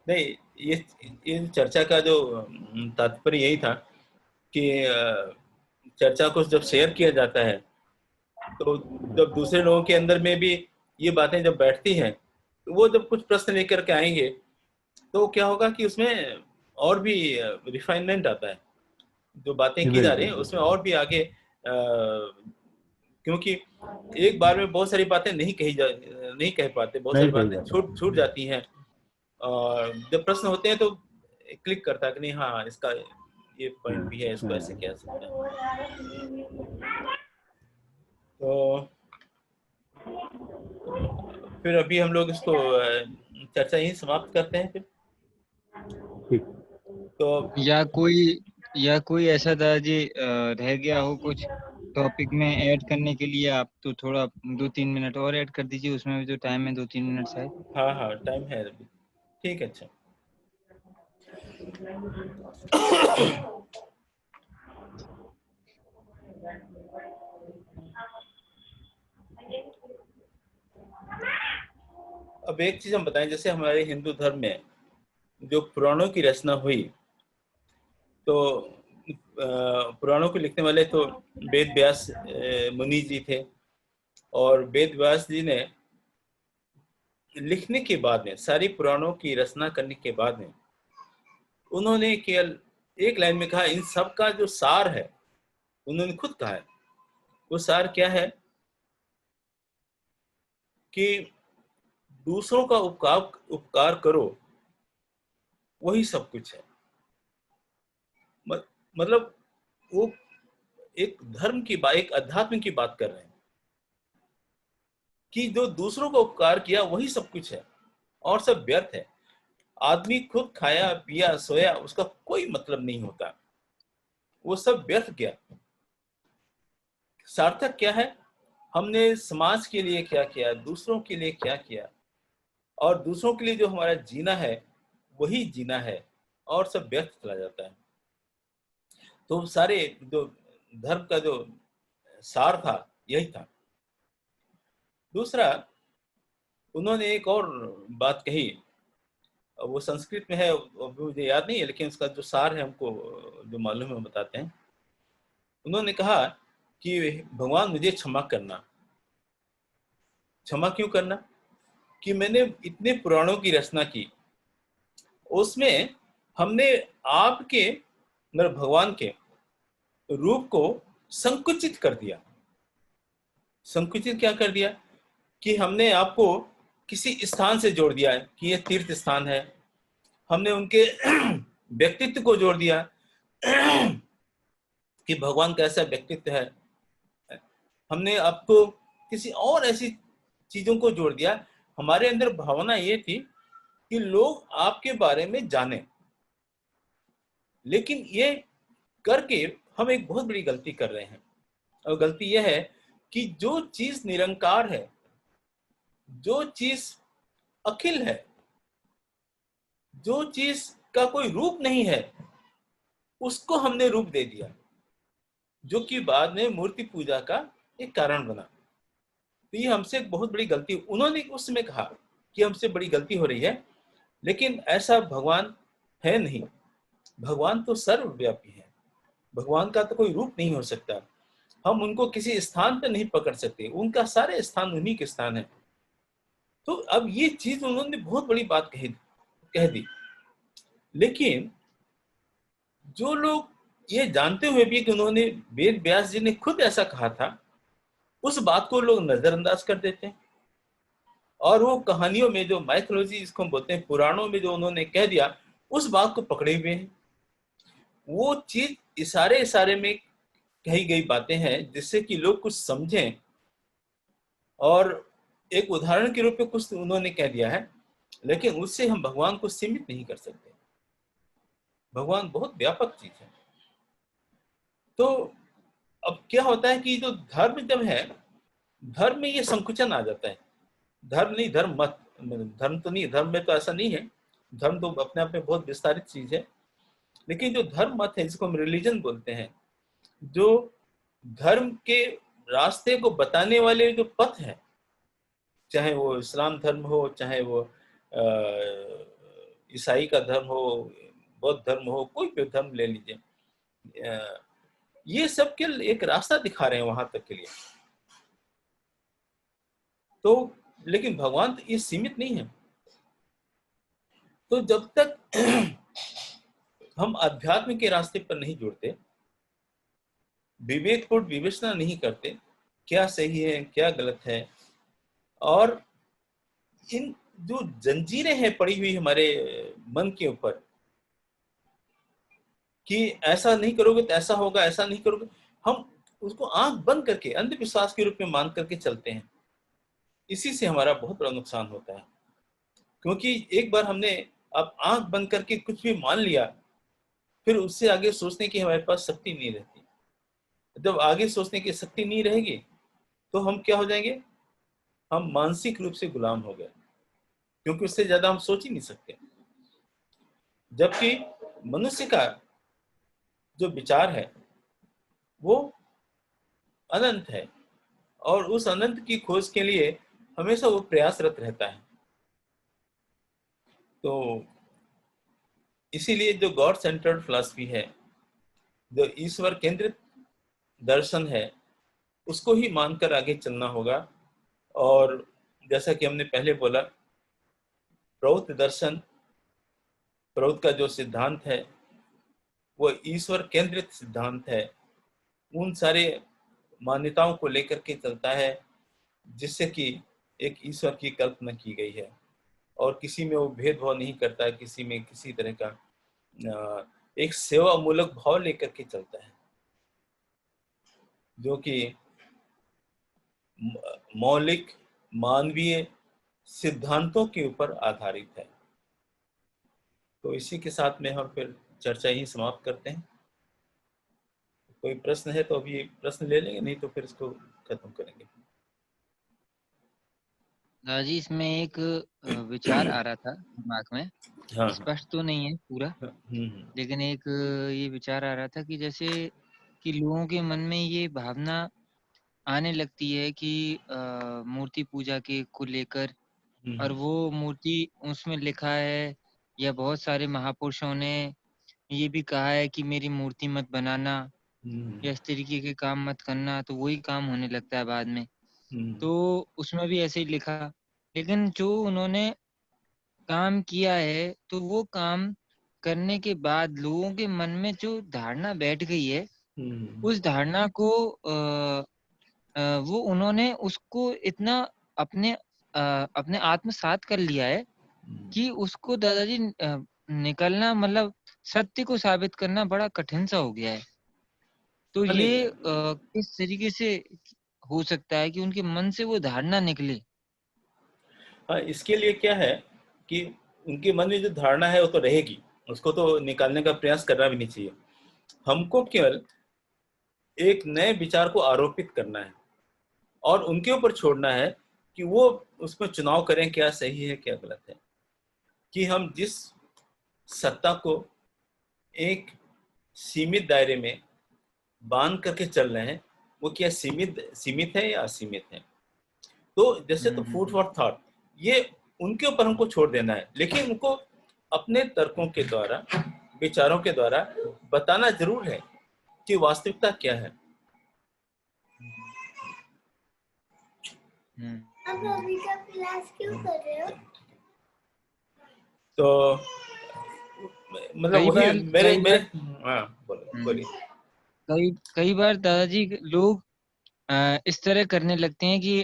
नहीं, ये चर्चा का जो तात्पर्य यही था कि चर्चा को जब शेयर किया जाता है तो जब दूसरे लोगों के अंदर में भी ये बातें जब बैठती हैं तो वो जब कुछ प्रश्न लेकर के आएंगे तो क्या होगा कि उसमें और भी रिफाइनमेंट आता है, जो बातें की जा रही हैं उसमें और भी आगे क्योंकि एक बार में बहुत सारी बातें नहीं कह पाते, बहुत सारी बातें छूट जाती हैं, और जब प्रश्न होते हैं तो क्लिक करता है कि नहीं हाँ इसका ये पॉइंट भी है, इसको ऐसे कह सकते हैं। तो फिर अभी हम लोग इसको चर्चा यहीं समाप्त करते हैं फिर। ठीक। तो या कोई ऐसा दादाजी रह गया हो कुछ टॉपिक में ऐड करने के लिए, आप तो थोड़ा 2-3 मिनट और ऐड कर दीजिए, उसमें भी तो टाइम है 2-3 मिनट शायद। हाँ टाइम है अभी, ठीक है। अच्छा अब एक चीज हम बताएं, जैसे हमारे हिंदू धर्म में जो पुराणों की रचना हुई, तो पुराणों को लिखने वाले तो वेद व्यास मुनि जी थे, और वेद व्यास जी ने लिखने के बाद में, सारी पुराणों की रचना करने के बाद में, उन्होंने केवल एक लाइन में कहा, इन सब का जो सार है, उन्होंने खुद कहा है, वो सार क्या है कि दूसरों का उपकार करो, वही सब कुछ है। मतलब वो एक धर्म की बात, एक अध्यात्म की बात कर रहे हैं कि जो दूसरों का उपकार किया वही सब कुछ है, और सब व्यर्थ है। आदमी खुद खाया पिया सोया, उसका कोई मतलब नहीं होता, वो सब व्यर्थ गया। सार्थक क्या है, हमने समाज के लिए क्या किया, दूसरों के लिए क्या किया, और दूसरों के लिए जो हमारा जीना है वही जीना है, और सब व्यर्थ चला जाता है। तो सारे जो धर्म का जो सार था यही था। दूसरा, उन्होंने एक और बात कही, वो संस्कृत में है, मुझे याद नहीं है, लेकिन उसका जो सार है हमको जो मालूम है बताते हैं। उन्होंने कहा कि भगवान मुझे क्षमा करना। क्षमा क्यों करना? कि मैंने इतने पुराणों की रचना की, उसमें हमने आपके मतलब भगवान के रूप को संकुचित कर दिया। संकुचित क्या कर दिया कि हमने आपको किसी स्थान से जोड़ दिया है कि ये तीर्थ स्थान है, हमने उनके व्यक्तित्व को जोड़ दिया कि भगवान का ऐसा व्यक्तित्व है, हमने आपको किसी और ऐसी चीजों को जोड़ दिया। हमारे अंदर भावना ये थी कि लोग आपके बारे में जाने, लेकिन ये करके हम एक बहुत बड़ी गलती कर रहे हैं। और गलती यह है कि जो चीज निरंकार है, जो चीज अखिल है, जो चीज का कोई रूप नहीं है, उसको हमने रूप दे दिया, जो कि बाद में मूर्ति पूजा का एक कारण बना। तो ये हमसे एक बहुत बड़ी गलती, उन्होंने उस समय कहा कि हमसे बड़ी गलती हो रही है, लेकिन ऐसा भगवान है नहीं। भगवान तो सर्वव्यापी है, भगवान का तो कोई रूप नहीं हो सकता, हम उनको किसी स्थान पर नहीं पकड़ सकते, उनका सारे स्थान उन्हीं के स्थान है। तो अब ये चीज उन्होंने बहुत बड़ी बात कह दी। लेकिन जो लोग ये जानते हुए भी कि उन्होंने, वेद व्यास जी ने खुद ऐसा कहा था, उस बात को लोग नजरअंदाज कर देते हैं, और वो कहानियों में जो माइथोलॉजी जिसको हम बोलते हैं, पुराणों में जो उन्होंने कह दिया, उस बात को पकड़े हुए हैं। वो चीज इशारे में कही गई बातें हैं जिससे कि लोग कुछ समझें, और एक उदाहरण के रूप में कुछ उन्होंने कह दिया है, लेकिन उससे हम भगवान को सीमित नहीं कर सकते। भगवान बहुत व्यापक चीज है। तो अब क्या होता है कि जो धर्म जब है, धर्म में ये संकुचन आ जाता है। धर्म नहीं, धर्म मत, धर्म तो नहीं, धर्म में तो ऐसा नहीं है, धर्म तो अपने आप में बहुत विस्तारित चीज है। लेकिन जो धर्म मत है, जिसको हम रिलीजन बोलते हैं, जो धर्म के रास्ते को बताने वाले जो पथ है, चाहे वो इस्लाम धर्म हो, चाहे वो ईसाई का धर्म हो, बौद्ध धर्म हो, कोई भी धर्म ले लीजिए, ये सब के एक रास्ता दिखा रहे हैं वहां तक के लिए। तो लेकिन भगवान तो ये सीमित नहीं है। तो जब तक हम अध्यात्म के रास्ते पर नहीं जुड़ते, विवेकपूर्ण विवेचना नहीं करते क्या सही है क्या गलत है, और इन जो जंजीरें हैं पड़ी हुई हमारे मन के ऊपर कि ऐसा नहीं करोगे तो ऐसा होगा, ऐसा नहीं करोगे, हम उसको आंख बंद करके अंधविश्वास के रूप में मान करके चलते हैं। इसी से हमारा बहुत बड़ा नुकसान होता है, क्योंकि एक बार हमने अब आंख बंद करके कुछ भी मान लिया, फिर उससे आगे सोचने की हमारे पास शक्ति नहीं रहती। जब आगे सोचने की शक्ति नहीं रहेगी तो हम क्या हो जाएंगे, हम मानसिक रूप से गुलाम हो गए, क्योंकि उससे ज्यादा हम सोच ही नहीं सकते। जबकि मनुष्य का जो विचार है वो अनंत है, और उस अनंत की खोज के लिए हमेशा वो प्रयासरत रहता है। तो इसीलिए जो गॉड सेंटर्ड फिलॉसफी है, जो ईश्वर केंद्रित दर्शन है, उसको ही मानकर आगे चलना होगा। और जैसा कि हमने पहले बोला, प्रौद्ध दर्शन, प्रौद्ध का जो सिद्धांत है वो ईश्वर केंद्रित सिद्धांत है, उन सारे मान्यताओं को लेकर के चलता है जिससे कि एक ईश्वर की कल्पना की गई है, और किसी में वो भेदभाव नहीं करता है, किसी में किसी तरह का एक सेवा मूलक भाव लेकर के चलता है, जो कि मौलिक मानवीय सिद्धांतों के ऊपर आधारित है। तो इसी के साथ में हम फिर चर्चा ही समाप्त करते हैं। कोई प्रश्न है तो अभी प्रश्न ले लेंगे, नहीं तो फिर इसको खत्म करेंगे। दादाजी इसमें एक विचार आ रहा था दिमाग में, हाँ, स्पष्ट तो नहीं है पूरा, लेकिन एक ये विचार आ रहा था कि जैसे कि लोगों के मन में ये भावना आने लगती है कि मूर्ति पूजा के को लेकर, और वो मूर्ति उसमें लिखा है या बहुत सारे महापुरुषों ने ये भी कहा है कि मेरी मूर्ति मत बनाना या इस तरीके के काम मत करना, तो वही काम होने लगता है बाद में। तो उसमें भी ऐसे ही लिखा, लेकिन जो उन्होंने काम किया है तो वो काम करने के बाद लोगों के मन में जो धारणा बैठ गई है, उस धारणा को वो उन्होंने उसको इतना अपने अपने आत्मसात कर लिया है कि उसको दादाजी निकलना, मतलब सत्य को साबित करना बड़ा कठिन सा हो गया है। तो ये किस तरीके से हो सकता है कि उनके मन से वो धारणा निकले? हाँ, इसके लिए क्या है कि उनके मन में जो धारणा है वो तो रहेगी, उसको तो निकालने का प्रयास करना भी नहीं चाहिए। हमको केवल एक नए विचार को आरोपित करना है और उनके ऊपर छोड़ना है कि वो उसमें चुनाव करें क्या सही है क्या गलत है। कि हम जिस सत्ता को एक सीमित दायरे में बांध करके चल रहे हैं वो क्या सीमित है या असीमित है। तो जैसे तो फूड फॉर थॉट, ये उनके ऊपर हमको छोड़ देना है, लेकिन उनको अपने तर्कों के द्वारा, विचारों के द्वारा बताना जरूर है कि वास्तविकता क्या है। आप अभी का क्लास क्यों कर रहे हो? तो मतलब वही मेरे हाँ, बोलिए। कई बार दादाजी लोग इस तरह करने लगते हैं कि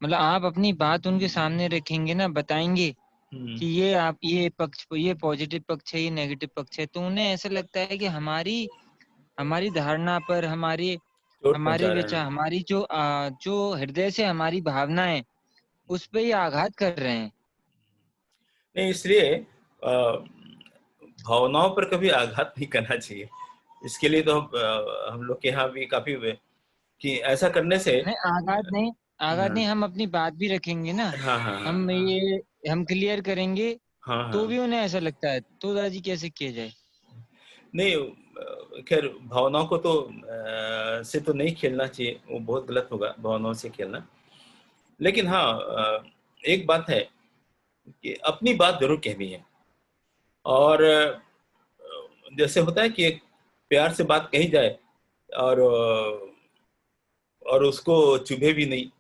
मतलब आप अपनी बात उनके सामने रखेंगे ना, बताएंगे कि ये आप ये पक्ष, ये पॉजिटिव पक्ष है, ये नेगेटिव पक्ष है, तो उन्हें ऐसा लगता है कि हमारी धारणा पर, हमारे विचार, हमारी जो हृदय से हमारी भावना है उस पे ये आघात कर रहे हैं। नहीं, इसलिए भावनाओं पर कभी आघात नहीं करना चाहिए। इसके लिए तो हम लोग के यहाँ भी काफी कि ऐसा करने से आघात नहीं, हम अपनी बात भी रखेंगे ना। हम क्लियर करेंगे। तो भी उन्हें ऐसा लगता है, तो दादाजी कैसे किया जाए? नहीं, खैर भावनाओं को तो से तो नहीं खेलना चाहिए, वो बहुत गलत होगा भावनाओं से खेलना। लेकिन हाँ, एक बात है कि अपनी बात जरूर कहनी है। और जैसे होता है कि एक प्यार से बात कही जाए और उसको चुभे भी नहीं,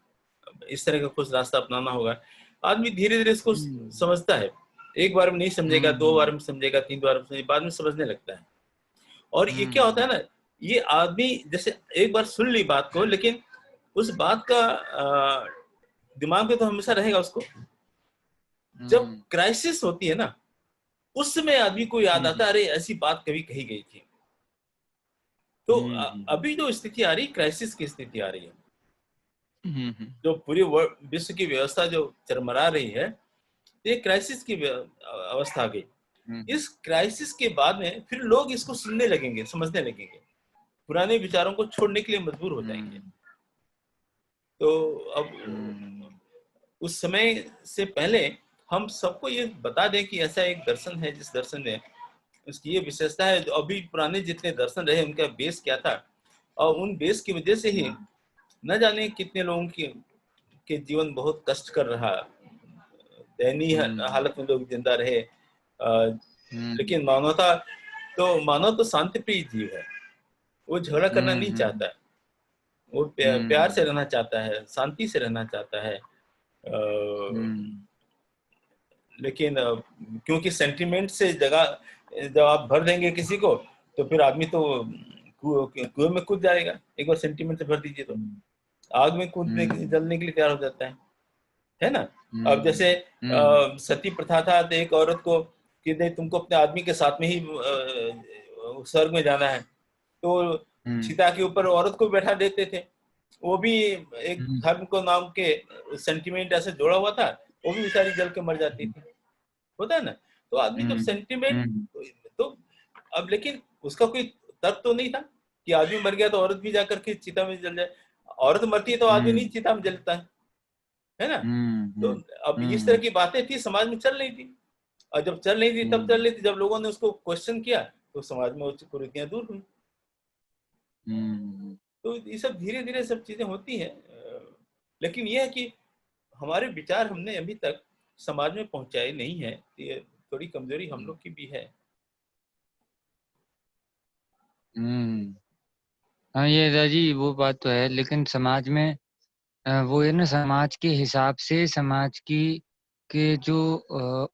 इस तरह का कुछ रास्ता अपनाना होगा। आदमी धीरे धीरे इसको समझता है, एक बार में नहीं समझेगा, 2 बार में समझेगा, 3 बार में समझेगा, बाद में समझने लगता है। और ये क्या होता है ना, ये आदमी जैसे एक बार सुन ली बात को, लेकिन उस बात का दिमाग में तो हमेशा रहेगा उसको। जब क्राइसिस होती है ना, उस समय आदमी को याद आता है, अरे ऐसी बात कभी कही गई थी। तो अभी जो स्थिति आ रही, क्राइसिस की स्थिति आ रही है, जो पूरी विश्व की व्यवस्था जो चरमरा रही है, ये क्राइसिस की अवस्था आ गई। इस क्राइसिस के बाद में फिर लोग इसको सुनने लगेंगे, समझने लगेंगे, पुराने विचारों को छोड़ने के लिए मजबूर हो जाएंगे। तो अब उस समय से पहले हम सबको ये बता दें कि ऐसा एक दर्शन है, जिस दर्शन में उसकी ये विशेषता है। अभी पुराने जितने दर्शन रहे, उनका बेस क्या था, और उन बेस की वजह से ही न जाने कितने लोगों के जीवन बहुत कष्ट कर रहा, दयनीय हालत में लोग जिंदा रहे। लेकिन मानव तो शांति प्रिय जीव है, वो झगड़ा करना नहीं चाहता है, वो प्यार से रहना चाहता है, शांति से रहना चाहता है। लेकिन क्योंकि सेंटिमेंट से जगह जब आप भर देंगे किसी को, तो फिर आदमी तो कुएं में कूद जाएगा। एक बार सेंटिमेंट से भर दीजिए तो आग में कूदने जलने के लिए तैयार हो जाता है ना। अब जैसे सती प्रथा था, तो एक औरत को कि नहीं, तुमको अपने आदमी के साथ में ही स्वर्ग में जाना है, तो चिता के ऊपर औरत को बैठा देते थे। वो भी एक धर्म को नाम के सेंटिमेंट ऐसे जोड़ा हुआ था, वो भी बेचारी जल के मर जाती थी, होता है ना। तो आदमी जब सेंटिमेंट, तो अब लेकिन उसका कोई तर्क तो नहीं था कि आदमी मर गया तो औरत भी जाकर के चिता में जल जाए। औरत मरती है तो आदमी नहीं चिता में जलता है ना। तो अब इस तरह की बातें थी, समाज में चल रही थी, और जब चल रही थी तब चल रही थी, जब लोगों ने उसको क्वेश्चन किया तो समाज में वो कुरीतियां दूर हुई। तो ये सब धीरे धीरे सब चीजें होती हैं। लेकिन ये है कि हमारे विचार हमने अभी तक समाज में पहुंचाए नहीं है, ये थोड़ी कमजोरी हम लोग की भी है। हाँ ये दादी वो बात तो है, लेकिन समाज में वो है ना, समाज के हिसाब से समाज की के जो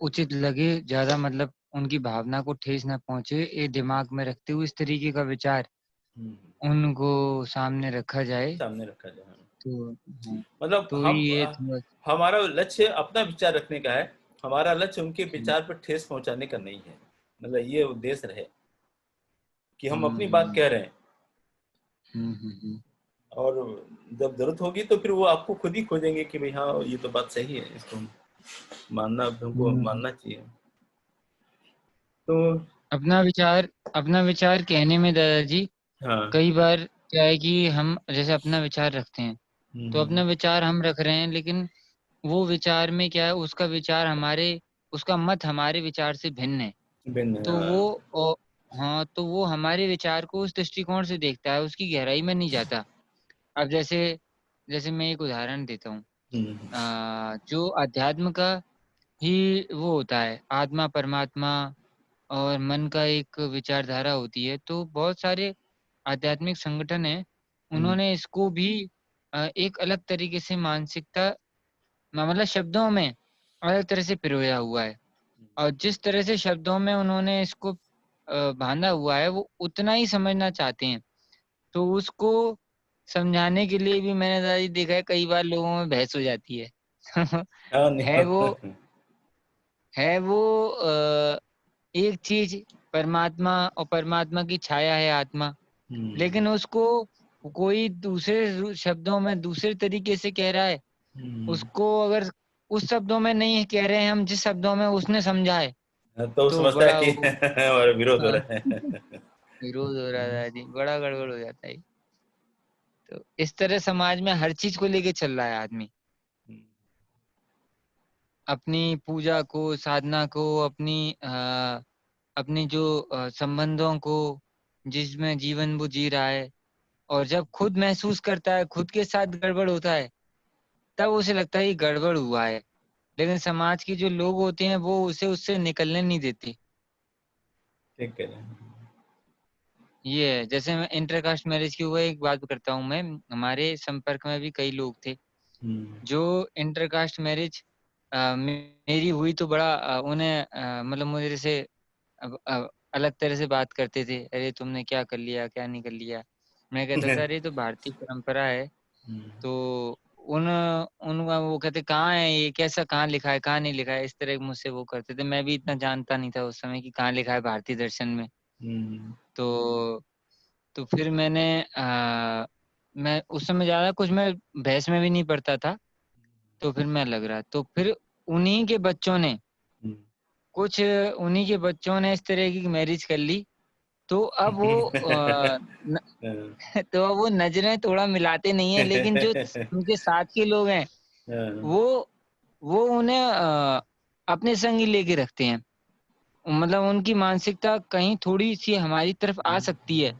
उचित लगे, ज्यादा मतलब उनकी भावना को ठेस न पहुंचे, ये दिमाग में रखते हुए इस तरीके का विचार उनको सामने रखा जाए। तो मतलब तो हम ये हमारा लक्ष्य अपना विचार रखने का है, हमारा लक्ष्य उनके विचार पर ठेस पहुंचाने का नहीं है। मतलब ये उद्देश्य रहे कि हम अपनी बात कह रहे हैं, और जब जरूरत होगी तो फिर वो आपको खुद ही खोजेंगे कि भाई हाँ ये तो बात सही है, इसको हमको मानना चाहिए। तो अपना विचार कहने में दादाजी हाँ, कई बार क्या है कि हम जैसे अपना विचार रखते हैं, तो अपना विचार हम रख रहे हैं, लेकिन वो विचार में क्या है, उसका मत हमारे विचार से भिन्न है। तो तो वो हमारे विचार को उस दृष्टिकोण से देखता है, उसकी गहराई में नहीं जाता। अब जैसे मैं एक उदाहरण देता हूँ, जो अध्यात्म का ही वो होता है, आत्मा परमात्मा और मन का एक विचारधारा होती है। तो बहुत सारे आध्यात्मिक संगठन हैं, उन्होंने इसको भी एक अलग तरीके से मानसिकता, मतलब शब्दों में अलग तरह से पिरोया हुआ है, और जिस तरह से शब्दों में उन्होंने इसको बांधा हुआ है, वो उतना ही समझना चाहते हैं। तो उसको समझाने के लिए भी मैंने दादी देखा है, कई बार लोगों में बहस हो जाती है। है वो एक चीज परमात्मा, और परमात्मा की छाया है आत्मा, लेकिन उसको कोई दूसरे शब्दों में दूसरे तरीके से कह रहा है। उसको अगर उस शब्दों में नहीं कह रहे हैं हम, जिस शब्दों में उसने समझा है, तो समझता है बड़ा कि हमारा विरोध हो रहा है। विरोध हो रहा है जी, बड़ा गड़बड़ हो जाता है। तो इस तरह समाज में हर चीज को लेके चल रहा है आदमी, अपनी पूजा को, साधना को, अपनी जो संबंधों को, जिसमें जीवन वो जी रहा है, और जब खुद महसूस करता है, खुद के साथ गड़बड़ होता है, तब उसे लगता है ये गड़बड़ हुआ है। लेकिन समाज के जो लोग होते हैं वो उसे उससे निकलने नहीं देते। ठीक कह रहे हैं। ये है, जैसे मैं इंटरकास्ट मैरिज की वो एक बात करता हूँ मैं, हमारे संपर्क में भी कई लोग थे जो इंटरकास्ट मैरिज मेरी हुई तो बड़ा उन्हें मतलब मुझे से अलग तरह से बात करते थे, अरे तुमने क्या कर लिया, क्या नहीं कर लिया। मैं कहता था अरे तो भारतीय परंपरा है। तो उनका वो कहते कहाँ है ये, कैसा, कहाँ लिखा है, कहाँ नहीं लिखा है, इस तरह मुझसे वो करते थे। मैं भी इतना जानता नहीं था उस समय कि कहाँ लिखा है भारतीय दर्शन में। तो फिर मैं उस समय ज्यादा कुछ मैं बहस में भी नहीं पड़ता था। तो फिर मैं लग रहा, तो फिर उन्हीं के बच्चों ने इस तरह की मैरिज कर ली। तो अब वो तो अब वो नजरें थोड़ा मिलाते नहीं है, लेकिन जो उनके साथ के लोग हैं वो उन्हें अपने संग ही लेके रखते हैं। मतलब उनकी मानसिकता कहीं थोड़ी सी हमारी तरफ आ सकती है,